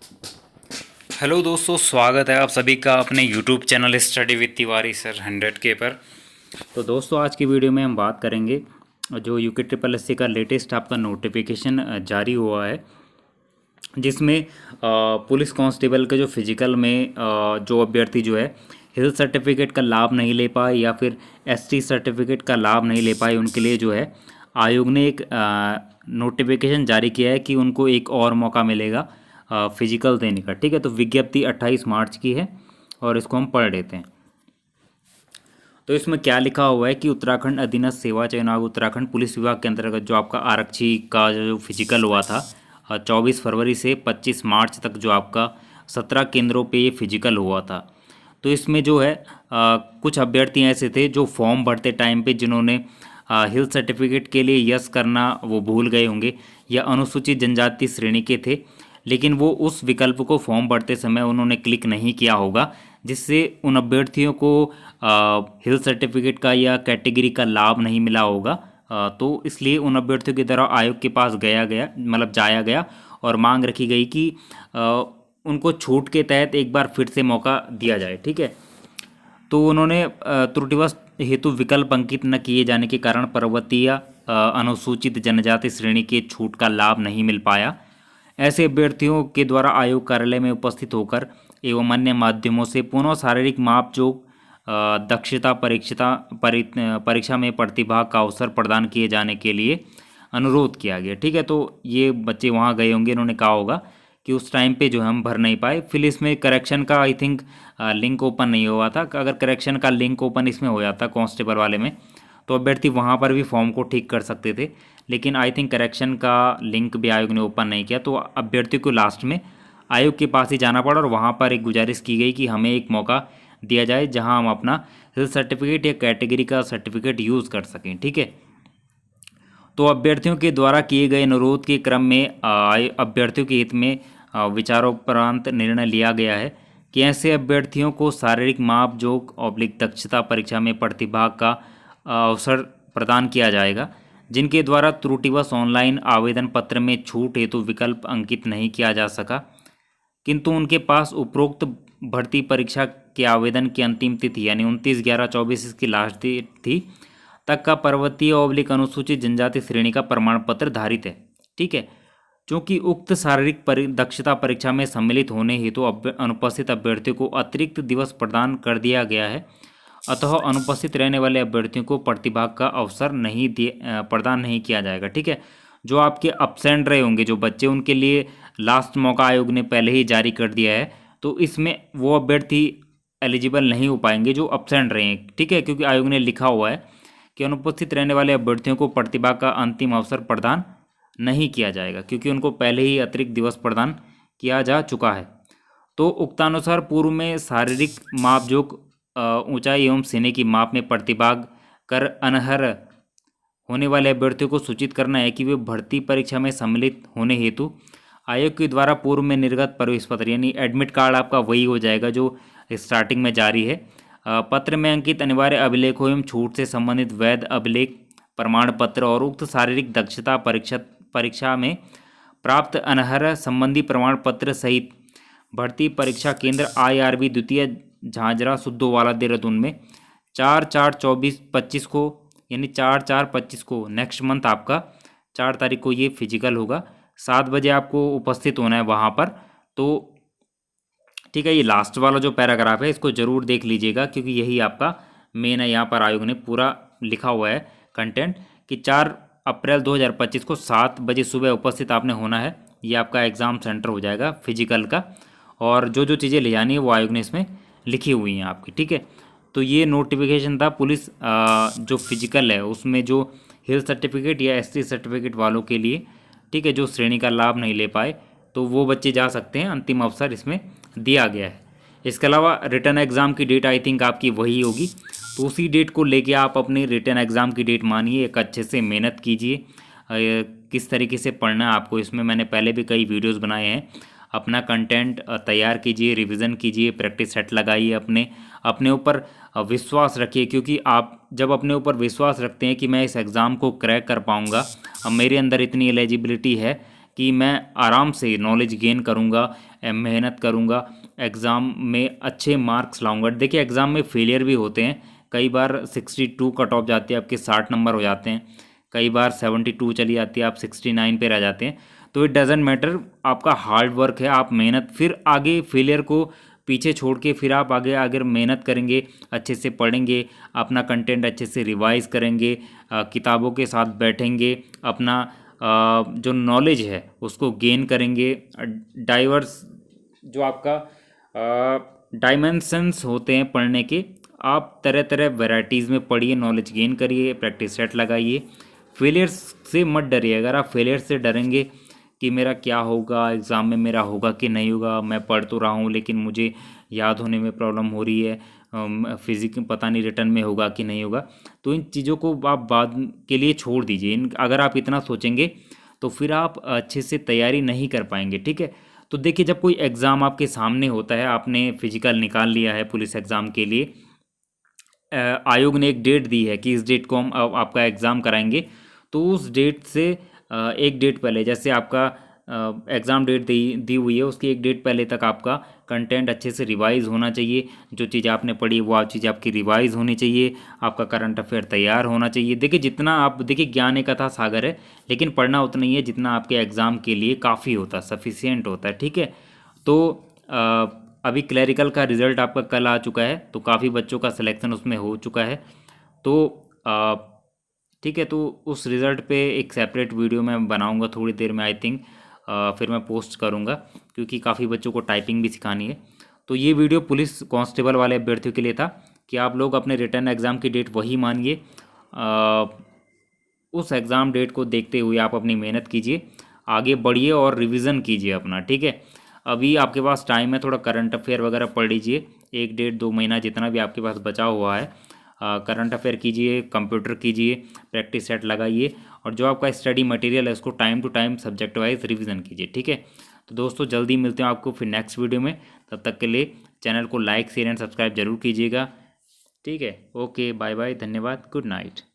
Hello दोस्तों, स्वागत है आप सभी का अपने YouTube channel study with Tiwari sir 100K पर। तो दोस्तों, आज की वीडियो में हम बात करेंगे जो यूके ट्रिपल एस सी का लेटेस्ट आपका नोटिफिकेशन जारी हुआ है, जिसमें पुलिस कांस्टेबल के जो फिजिकल में जो अभ्यर्थी जो है हेल्थ सर्टिफिकेट का लाभ नहीं ले पाए या फिर एसटी सर्टिफिकेट का लाभ नहीं ले पाए, उनके लिए जो है आयोग ने एक नोटिफिकेशन जारी किया है कि उनको एक और मौका मिलेगा फिजिकल देने का। ठीक है, तो विज्ञप्ति 28 मार्च की है और इसको हम पढ़ लेते हैं। तो इसमें क्या लिखा हुआ है कि उत्तराखंड अधीनस्थ सेवा चयन आयोग उत्तराखंड पुलिस विभाग के अंतर्गत जो आपका आरक्षी का जो फिजिकल हुआ था 24 फरवरी से 25 मार्च तक, जो आपका 17 केंद्रों पे ये फिजिकल हुआ था। तो इसमें जो है कुछ अभ्यर्थी ऐसे थे जो फॉर्म भरते टाइम पे जिन्होंने हेल्थ सर्टिफिकेट के लिए यस करना वो भूल गए होंगे या अनुसूचित जनजाति श्रेणी के थे, लेकिन वो उस विकल्प को फॉर्म भरते समय उन्होंने क्लिक नहीं किया होगा, जिससे उन अभ्यर्थियों को हेल्थ सर्टिफिकेट का या कैटेगरी का लाभ नहीं मिला होगा। तो इसलिए उन अभ्यर्थियों के द्वारा आयोग के पास जाया गया और मांग रखी गई कि उनको छूट के तहत एक बार फिर से मौका दिया जाए। ठीक है, तो उन्होंने त्रुटिवश हेतु विकल्प अंकित न किए जाने के कारण पर्वतीय अनुसूचित जनजाति श्रेणी के छूट का लाभ नहीं मिल पाया। ऐसे अभ्यर्थियों के द्वारा आयोग कार्यालय में उपस्थित होकर एवं अन्य माध्यमों से पुनः शारीरिक मापजोक दक्षता परीक्षा में प्रतिभाग का अवसर प्रदान किए जाने के लिए अनुरोध किया गया। ठीक है, तो ये बच्चे वहाँ गए होंगे, इन्होंने कहा होगा कि उस टाइम पे जो है हम भर नहीं पाए। फिर इसमें करेक्शन का आई थिंक लिंक ओपन नहीं हुआ था। अगर करेक्शन का लिंक ओपन इसमें हो जाता कांस्टेबल वाले में, तो अभ्यर्थी वहाँ पर भी फॉर्म को ठीक कर सकते थे, लेकिन आई थिंक करेक्शन का लिंक भी आयोग ने ओपन नहीं किया। तो अभ्यर्थी को लास्ट में आयोग के पास ही जाना पड़ा और वहाँ पर एक गुजारिश की गई कि हमें एक मौका दिया जाए जहाँ हम अपना हेल्थ सर्टिफिकेट या कैटेगरी का सर्टिफिकेट यूज़ कर सकें। ठीक है, तो अभ्यर्थियों के द्वारा किए गए अनुरोध के क्रम में अभ्यर्थियों के हित में विचारोपरांत निर्णय लिया गया है कि ऐसे अभ्यर्थियों को शारीरिक माप जोक दक्षता परीक्षा में प्रतिभाग का अवसर प्रदान किया जाएगा, जिनके द्वारा त्रुटिवश ऑनलाइन आवेदन पत्र में छूट हेतु विकल्प अंकित नहीं किया जा सका, किंतु उनके पास उपरोक्त भर्ती परीक्षा के आवेदन की अंतिम तिथि यानी 29/11/24 इसकी लास्ट डेट थी तक का पर्वतीय अनुसूचित जनजाति श्रेणी का प्रमाण पत्र धारित है। ठीक है, चूँकि उक्त शारीरिक दक्षता परीक्षा में सम्मिलित होने हेतु अनुपस्थित अभ्यर्थियों को अतिरिक्त दिवस प्रदान कर दिया गया है, अतः अनुपस्थित रहने वाले अभ्यर्थियों को प्रतिभाग का अवसर प्रदान नहीं किया जाएगा। ठीक है, जो आपके अपसेंट रहे होंगे जो बच्चे, उनके लिए लास्ट मौका आयोग ने पहले ही जारी कर दिया है, तो इसमें वो अभ्यर्थी एलिजिबल नहीं हो पाएंगे जो अपसेंट रहे हैं। ठीक है, क्योंकि आयोग ने लिखा हुआ है कि अनुपस्थित रहने वाले अभ्यर्थियों को प्रतिभा का अंतिम अवसर प्रदान नहीं किया जाएगा, क्योंकि उनको पहले ही अतिरिक्त दिवस प्रदान किया जा चुका है। तो उक्तानुसार पूर्व में शारीरिक मापजोक ऊंचाई एवं सीने की माप में प्रतिभाग कर अनर्ह होने वाले अभ्यर्थियों को सूचित करना है कि वे भर्ती परीक्षा में सम्मिलित होने हेतु आयोग के द्वारा पूर्व में निर्गत प्रवेश पत्र यानी एडमिट कार्ड आपका वही हो जाएगा जो स्टार्टिंग में जारी है, पत्र में अंकित अनिवार्य अभिलेखों एवं छूट से संबंधित वैध अभिलेख प्रमाण पत्र और उक्त शारीरिक दक्षता परीक्षा में प्राप्त अनर्ह संबंधी प्रमाण पत्र सहित भर्ती परीक्षा केंद्र IRB द्वितीय झांझरा सुद्धोवाला देहरादून में 4/4/24 को यानी 4/4/25 को नेक्स्ट मंथ आपका 4 तारीख को ये फिजिकल होगा। 7 बजे आपको उपस्थित होना है वहाँ पर। तो ठीक है, ये लास्ट वाला जो पैराग्राफ है इसको ज़रूर देख लीजिएगा, क्योंकि यही आपका मेन है। यहाँ पर आयोग ने पूरा लिखा हुआ है कंटेंट कि 4 अप्रैल 2025 को 7 बजे सुबह उपस्थित आपने होना है। ये आपका एग्ज़ाम सेंटर हो जाएगा फिजिकल का, और जो जो चीज़ें ले जानी है वो आयोग ने इसमें लिखी हुई हैं आपकी। ठीक है, तो ये नोटिफिकेशन था पुलिस जो फिजिकल है उसमें जो हेल्थ सर्टिफिकेट या ST सर्टिफिकेट वालों के लिए। ठीक है, जो श्रेणी का लाभ नहीं ले पाए तो वो बच्चे जा सकते हैं, अंतिम अवसर इसमें दिया गया है। इसके अलावा रिटर्न एग्ज़ाम की डेट आई थिंक आपकी वही होगी, तो उसी डेट को लेके आप अपनी रिटर्न एग्ज़ाम की डेट मानिए, एक अच्छे से मेहनत कीजिए। किस तरीके से पढ़ना है आपको, इसमें मैंने पहले भी कई वीडियोस बनाए हैं। अपना कंटेंट तैयार कीजिए, रिवीजन कीजिए, प्रैक्टिस सेट लगाइए, अपने ऊपर विश्वास रखिए, क्योंकि आप जब अपने ऊपर विश्वास रखते हैं कि मैं इस एग्ज़ाम को क्रैक कर पाऊँगा, अब मेरे अंदर इतनी एलिजिबिलिटी है कि मैं आराम से नॉलेज गेन करूँगा, मेहनत करूँगा, एग्ज़ाम में अच्छे मार्क्स लाऊंगा। देखिए एग्ज़ाम में फेलियर भी होते हैं, कई बार 62 कट ऑफ जाती है, आपके 60 नंबर हो जाते हैं, कई बार 72 चली जाती है, आप 69 पे रह जाते हैं। तो इट डजेंट मैटर, आपका हार्ड वर्क है, आप मेहनत, फिर आगे फेलियर को पीछे छोड़ के फिर आप आगे अगर मेहनत करेंगे, अच्छे से पढ़ेंगे, अपना कंटेंट अच्छे से रिवाइज करेंगे, किताबों के साथ बैठेंगे, अपना जो नॉलेज है उसको गेन करेंगे, डाइवर्स जो आपका डायमेंशंस होते हैं पढ़ने के, आप तरह तरह वैरायटीज़ में पढ़िए, नॉलेज गेन करिए, प्रैक्टिस सेट लगाइए। फेलियर्स से मत डरिए। अगर आप फेलियर से डरेंगे कि मेरा क्या होगा, एग्ज़ाम में मेरा होगा कि नहीं होगा, मैं पढ़ तो रहा हूँ लेकिन मुझे याद होने में प्रॉब्लम हो रही है, फिजिक्स में पता नहीं रिटर्न में होगा कि नहीं होगा, तो इन चीज़ों को आप बाद के लिए छोड़ दीजिए। इन अगर आप इतना सोचेंगे तो फिर आप अच्छे से तैयारी नहीं कर पाएंगे, ठीक है। तो देखिए जब कोई एग्ज़ाम आपके सामने होता है, आपने फिजिकल निकाल लिया है पुलिस एग्ज़ाम के लिए, आयोग ने एक डेट दी है कि इस डेट को हम आपका एग्ज़ाम कराएंगे, तो उस डेट से एक डेट पहले, जैसे आपका एग्ज़ाम डेट दी हुई है, उसकी एक डेट पहले तक आपका कंटेंट अच्छे से रिवाइज होना चाहिए। जो चीज़ आपने पढ़ी वो चीज़ आपकी रिवाइज होनी चाहिए, आपका करंट अफेयर तैयार होना चाहिए। देखिए जितना आप, देखिए ज्ञान एक अथाह सागर है, लेकिन पढ़ना उतना ही है जितना आपके एग्ज़ाम के लिए काफ़ी होता है, सफिशियंट होता है, ठीक है। तो अभी क्लैरिकल का रिज़ल्ट आपका कल आ चुका है, तो काफ़ी बच्चों का सिलेक्शन उसमें हो चुका है। तो ठीक है, तो उस रिज़ल्ट पे एक सेपरेट वीडियो मैं बनाऊंगा थोड़ी देर में, आई थिंक फिर मैं पोस्ट करूंगा, क्योंकि काफ़ी बच्चों को टाइपिंग भी सिखानी है। तो ये वीडियो पुलिस कांस्टेबल वाले अभ्यर्थियों के लिए था कि आप लोग अपने रिटर्न एग्ज़ाम की डेट वही मानिए, उस एग्ज़ाम डेट को देखते हुए आप अपनी मेहनत कीजिए, आगे बढ़िए और रिवीजन कीजिए अपना, ठीक है। अभी आपके पास टाइम है, थोड़ा करंट अफेयर वगैरह पढ़ लीजिए, 1 1.5 2 महीना जितना भी आपके पास बचा हुआ है, करंट अफेयर कीजिए, कंप्यूटर कीजिए, प्रैक्टिस सेट लगाइए, और जो आपका स्टडी मटेरियल है उसको time to time subject wise revision कीजिए, ठीक है। तो दोस्तों जल्दी मिलते हैं आपको फिर नेक्स्ट वीडियो में, तब तक के लिए चैनल को लाइक शेयर एंड सब्सक्राइब जरूर कीजिएगा, ठीक है। ओके, बाय बाय, धन्यवाद, गुड नाइट।